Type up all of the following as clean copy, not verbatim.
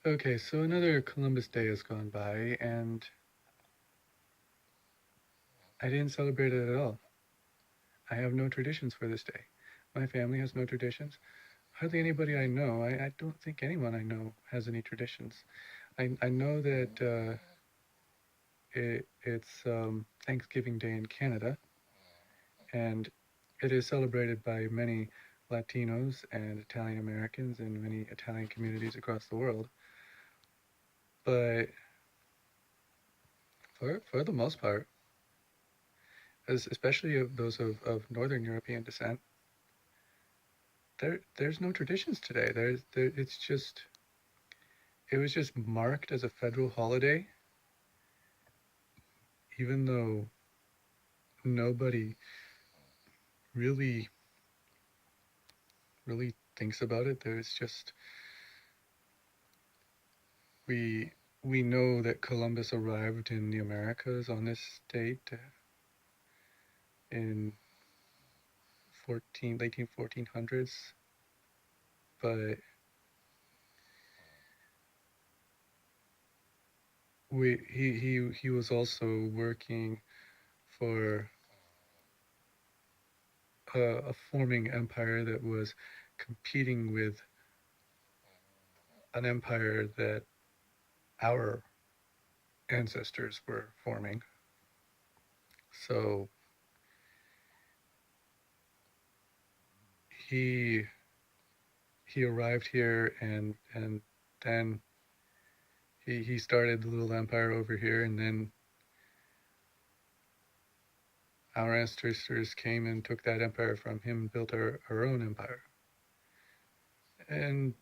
Okay, so another Columbus Day has gone by, and I didn't celebrate it at all. I have no traditions for this day. My family has no traditions. Hardly anybody I know. I don't think anyone I know has any traditions. I know that it's Thanksgiving Day in Canada, and it is celebrated by many Latinos and Italian Americans and many Italian communities across the world. But for the most part, especially of those of Northern European descent, there's no traditions today. It was just marked as a federal holiday, even though nobody really really thinks about it. There's just we we know that Columbus arrived in the Americas on this date in 1400s, but he was also working for a forming empire that was competing with an empire that our ancestors were forming. So he he arrived here and then he started the little empire over here, and then our ancestors came and took that empire from him and built our own empire. And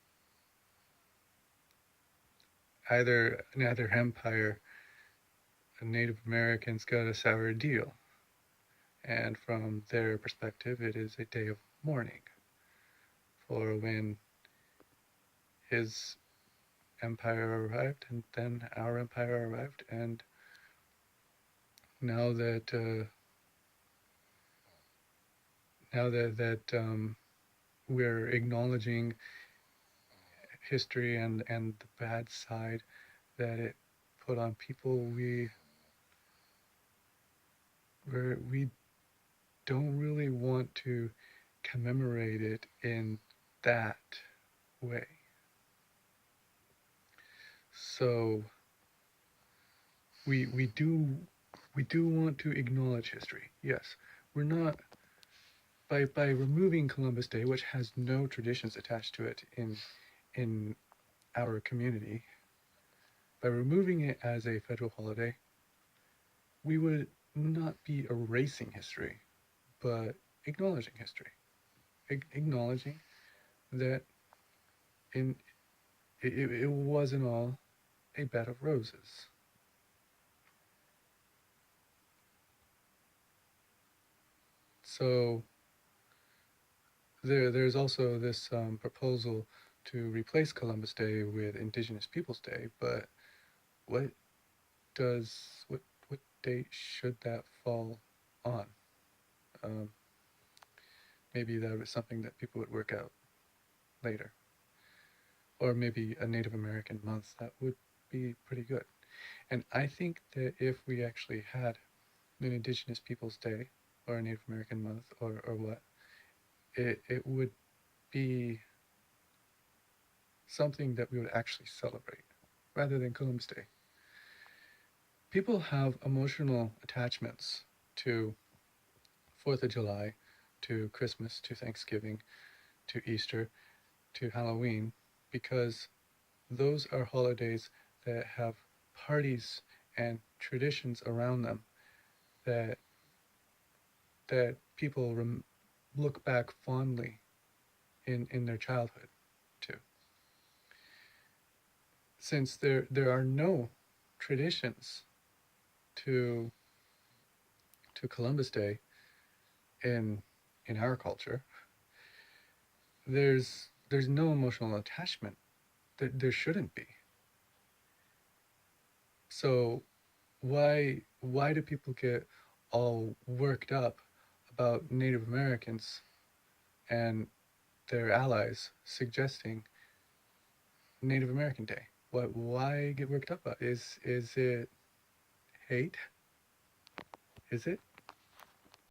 neither empire, Native Americans got a sour deal. And from their perspective, it is a day of mourning for when his empire arrived and then our empire arrived. And now that we're acknowledging history and the bad side that it put on people, we don't really want to commemorate it in that way. So we we do we do want to acknowledge history. Yes, we're not by removing Columbus Day, which has no traditions attached to it in our community. By removing it as a federal holiday, we would not be erasing history, but acknowledging history, acknowledging that in it wasn't all a bed of roses. So there's also this proposal to replace Columbus Day with Indigenous Peoples Day, but what what date should that fall on? Um, Maybe that was something that people would work out later, or maybe a Native American month. That would be pretty good. And I think that if we actually had an Indigenous Peoples Day or a Native American month or what, it would be something that we would actually celebrate rather than Columbus Day. People have emotional attachments to 4th of July, to Christmas, to Thanksgiving, to Easter, to Halloween, because those are holidays that have parties and traditions around them that people look back fondly in their childhood to. Since there are no traditions to Columbus Day in our culture, there's no emotional attachment. There shouldn't be. So why do people get all worked up about Native Americans and their allies suggesting Native American Day? What? Why get worked up about? Is it hate? Is it?